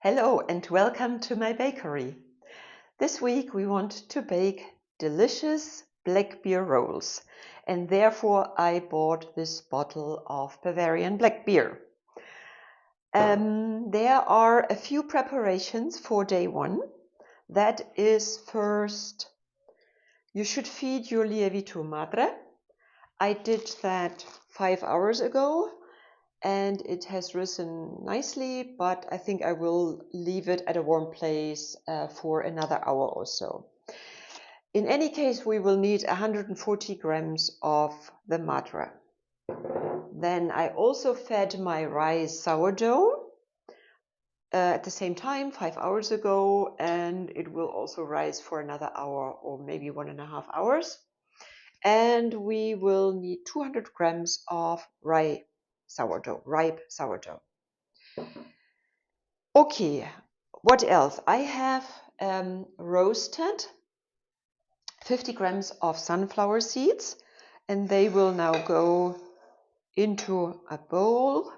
Hello and welcome to my bakery. This week we want to bake delicious black beer rolls, and therefore I bought this bottle of Bavarian black beer. There are a few preparations for day one. That is, first, you should feed your lievito madre. I did that 5 hours ago and it has risen nicely, but I think I will leave it at a warm place for another hour or so. In any case, we will need 140 grams of the madre. Then I also fed my rye sourdough at the same time 5 hours ago, and it will also rise for another hour or maybe 1.5 hours. And we will need 200 grams of ripe sourdough. Okay, what else? I have roasted 50 grams of sunflower seeds, and they will now go into a bowl.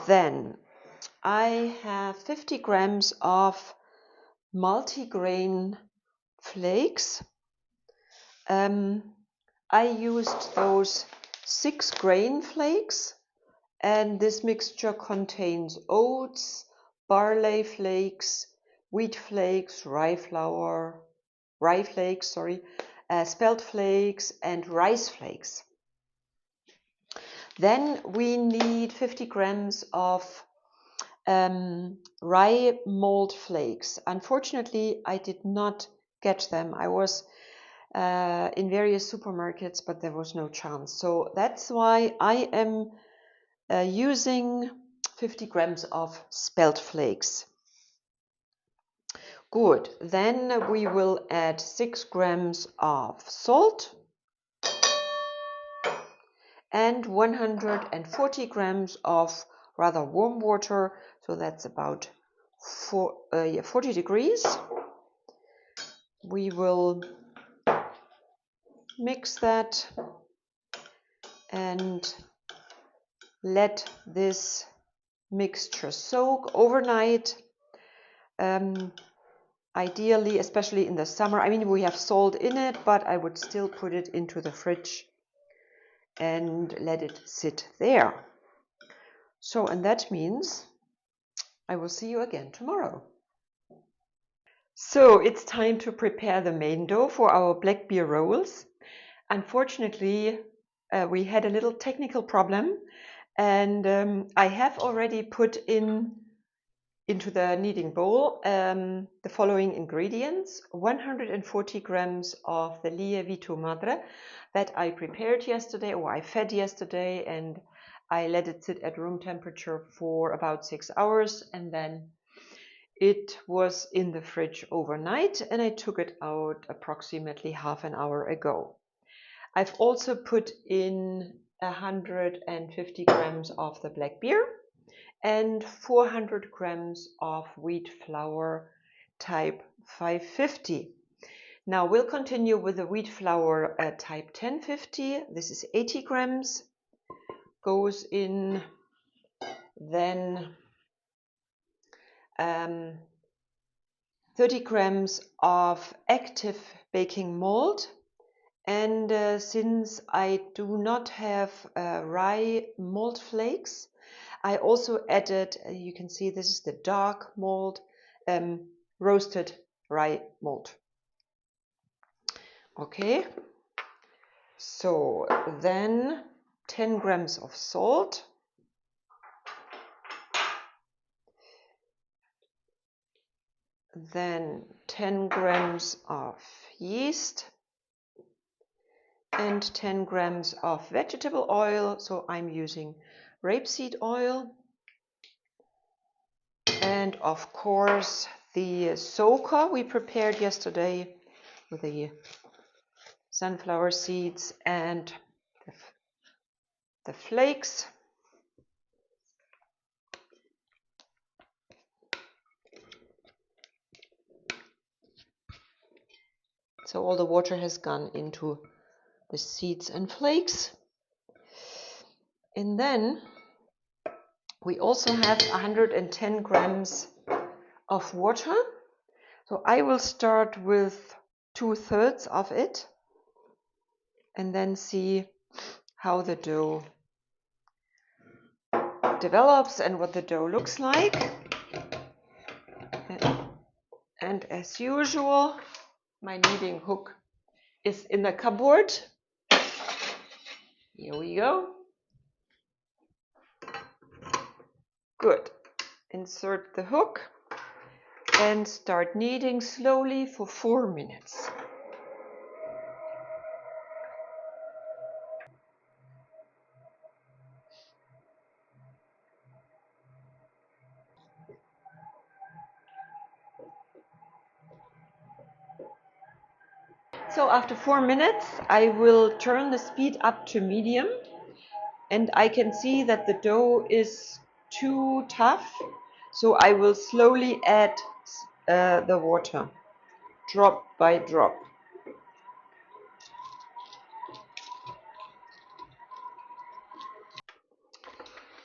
Then I have 50 grams of multigrain flakes. I used those 6-grain flakes, and this mixture contains oats, barley flakes, wheat flakes, spelt flakes, and rice flakes. Then we need 50 grams of rye malt flakes. Unfortunately, I did not get them. I was in various supermarkets, but there was no chance. So that's why I am using 50 grams of spelt flakes. Good, then we will add 6 grams of salt and 140 grams of rather warm water, so that's about 40 degrees. We will mix that and let this mixture soak overnight. Ideally, especially in the summer, I mean, we have salt in it, but I would still put it into the fridge and let it sit there. So, and that means I will see you again tomorrow. So it's time to prepare the main dough for our black beer rolls. Unfortunately, we had a little technical problem, and I have already put into the kneading bowl the following ingredients: 140 grams of the lievito madre that I prepared yesterday, or I fed yesterday, and I let it sit at room temperature for about 6 hours, and then it was in the fridge overnight, and I took it out approximately half an hour ago. I've also put in 150 grams of the black beer and 400 grams of wheat flour type 550. Now we'll continue with the wheat flour type 1050. This is 80 grams. Goes in. Then 30 grams of active baking mold. And since I do not have rye malt flakes, I also added, you can see this is the dark malt, roasted rye malt. Okay, so then 10 grams of salt, then 10 grams of yeast, and 10 grams of vegetable oil, so I'm using rapeseed oil, and of course the soaker we prepared yesterday with the sunflower seeds and the flakes. So all the water has gone into the seeds and flakes. And then We also have 110 grams of water. So I will start with 2/3 of it and then see how the dough develops and what the dough looks like. And as usual, my kneading hook is in the cupboard. Here we go. Good. Insert the hook and start kneading slowly for 4 minutes. So after 4 minutes, I will turn the speed up to medium, and I can see that the dough is too tough, so I will slowly add the water, drop by drop.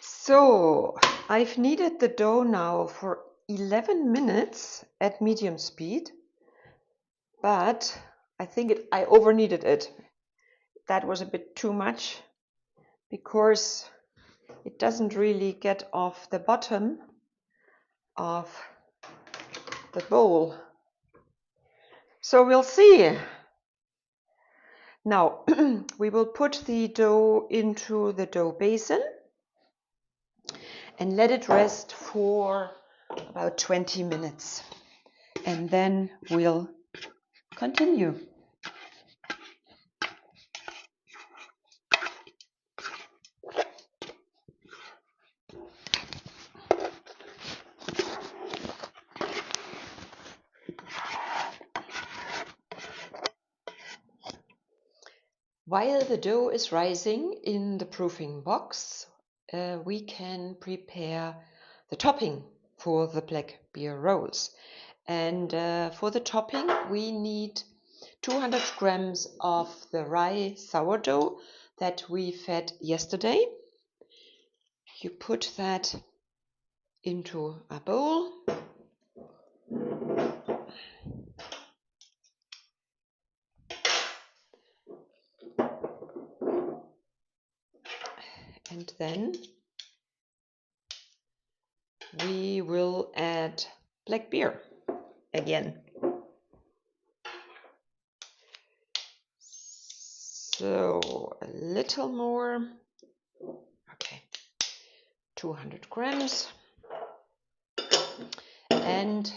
So I've kneaded the dough now for 11 minutes at medium speed, but I think I over kneaded it. That was a bit too much because it doesn't really get off the bottom of the bowl. So we'll see. Now we will put the dough into the dough basin and let it rest for about 20 minutes. And then we'll continue. While the dough is rising in the proofing box, we can prepare the topping for the black beer rolls. And for the topping, we need 200 grams of the rye sourdough that we fed yesterday. You put that into a bowl. And then we will add black beer again. So a little more. Okay, 200 grams. And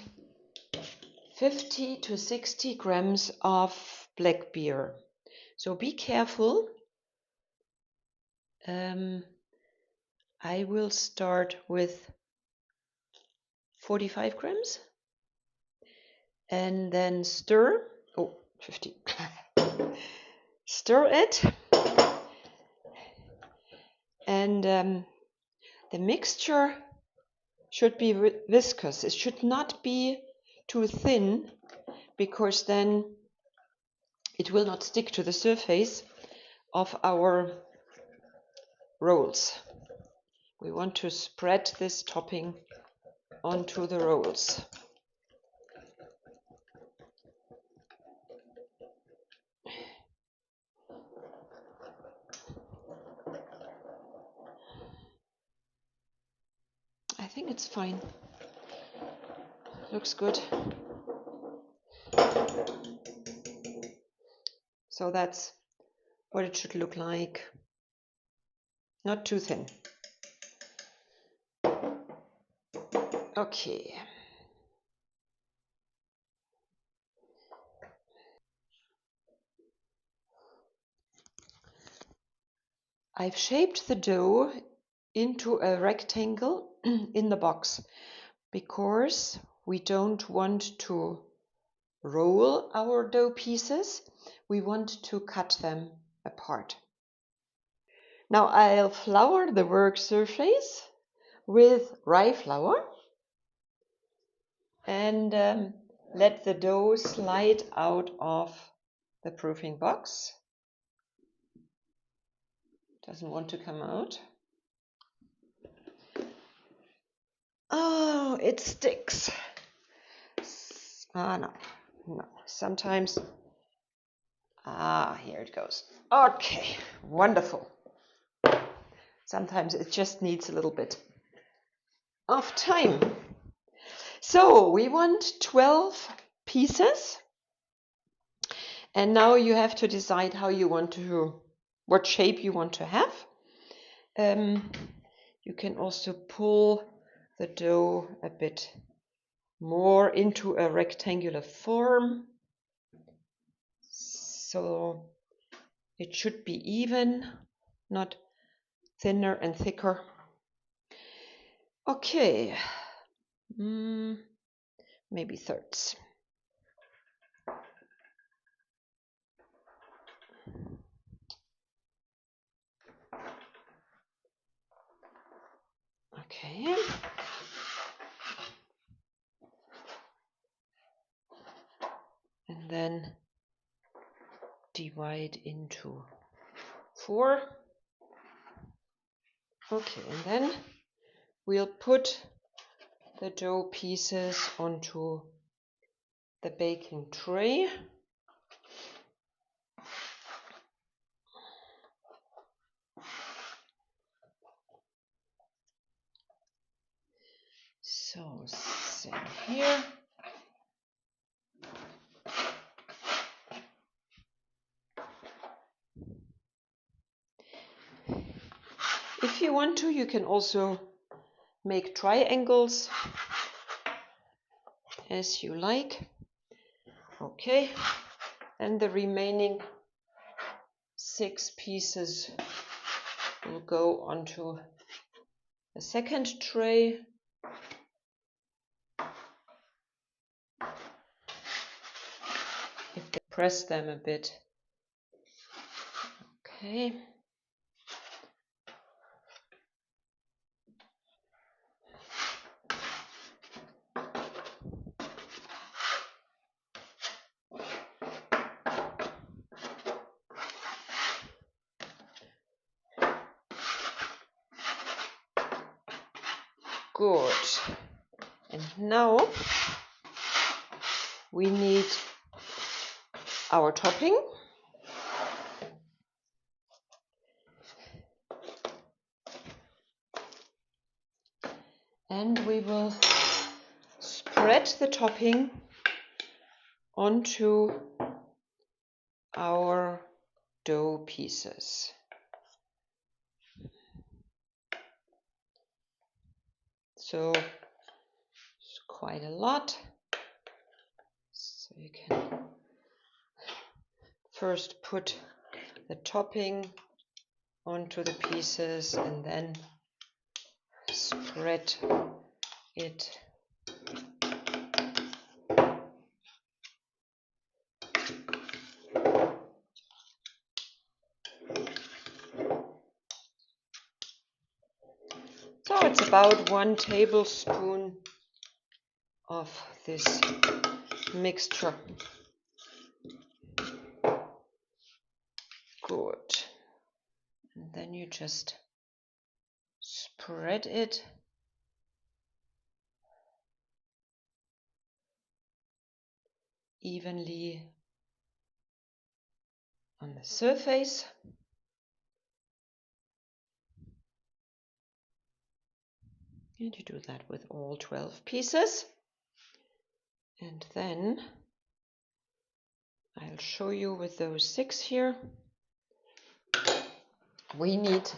50 to 60 grams of black beer. So be careful. I will start with 45 grams and then stir. Oh, 50. Stir it. And the mixture should be viscous. It should not be too thin, because then it will not stick to the surface of our rolls. We want to spread this topping onto the rolls. I think it's fine. Looks good. So that's what it should look like. Not too thin. Okay. I've shaped the dough into a rectangle in the box because we don't want to roll our dough pieces. We want to cut them apart. Now I'll flour the work surface with rye flour and let the dough slide out of the proofing box. Doesn't want to come out. Oh, it sticks. No. Sometimes. Here it goes. Okay, wonderful. Sometimes it just needs a little bit of time. So we want 12 pieces. And now you have to decide what shape you want to have. You can also pull the dough a bit more into a rectangular form. So it should be even, not thinner and thicker. Okay, maybe thirds. Okay. And then divide into 4. Okay, and then we'll put the dough pieces onto the baking tray. So, same here. If you want to, you can also make triangles as you like. Okay, and the remaining 6 pieces will go onto the second tray. If they press them a bit. Okay. Good. And now we need our topping. And we will spread the topping onto our dough pieces. So it's quite a lot. So you can first put the topping onto the pieces and then spread it . So it's about 1 tablespoon of this mixture. Good. And then you just spread it evenly on the surface. And you do that with all 12 pieces. And then I'll show you with those 6 here. We need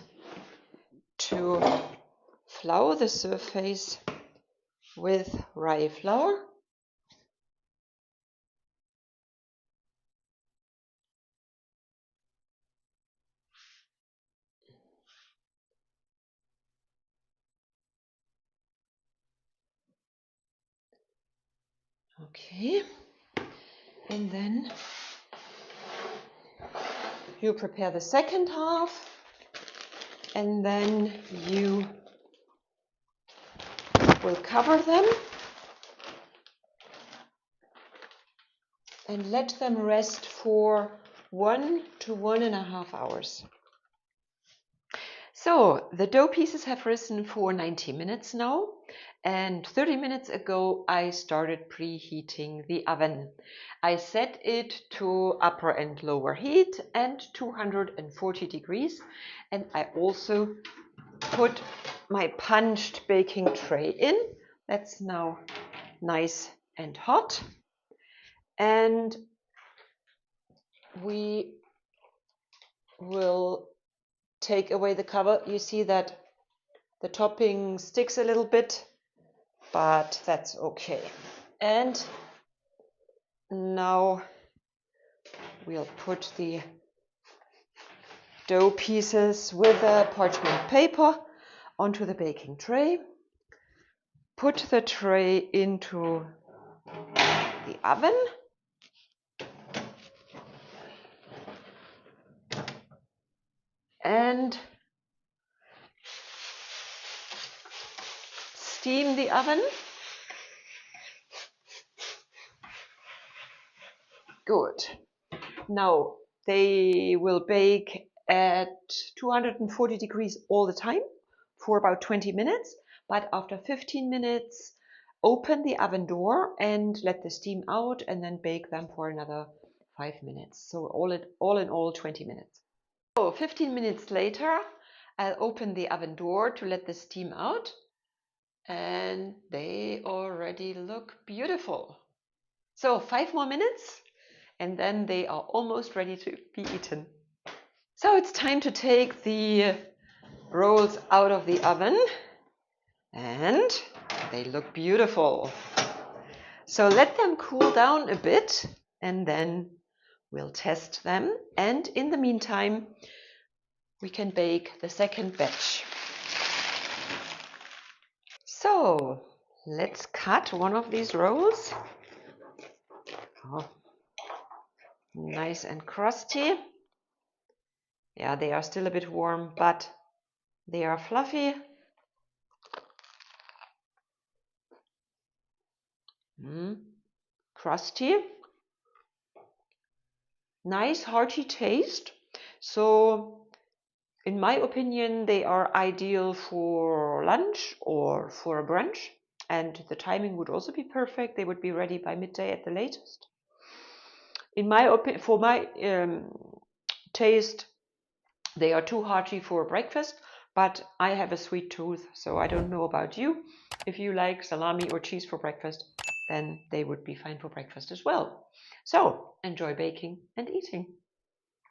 to flour the surface with rye flour. Okay, and then you prepare the second half, and then you will cover them and let them rest for 1 to 1.5 hours. So the dough pieces have risen for 90 minutes now, And 30 minutes ago I started preheating the oven. I set it to upper and lower heat and 240 degrees, and I also put my punched baking tray in. That's now nice and hot, and we will take away the cover. You see that the topping sticks a little bit, but that's okay. And now we'll put the dough pieces with a parchment paper onto the baking tray. Put the tray into the oven. And steam the oven. Good. Now they will bake at 240 degrees all the time for about 20 minutes, but after 15 minutes open the oven door and let the steam out, and then bake them for another 5 minutes. So all in all 20 minutes. So 15 minutes later I'll open the oven door to let the steam out, and they already look beautiful. So 5 more minutes and then they are almost ready to be eaten. So it's time to take the rolls out of the oven, and they look beautiful. So let them cool down a bit and then we'll test them, and in the meantime we can bake the second batch. So let's cut one of these rolls. Oh, nice and crusty. Yeah, they are still a bit warm, but they are fluffy. Crusty. Nice hearty taste. So in my opinion, they are ideal for lunch or for a brunch, and the timing would also be perfect. They would be ready by midday at the latest. In my opinion, for my taste, they are too hearty for breakfast, but I have a sweet tooth, so I don't know about you. If you like salami or cheese for breakfast, then they would be fine for breakfast as well. So enjoy baking and eating.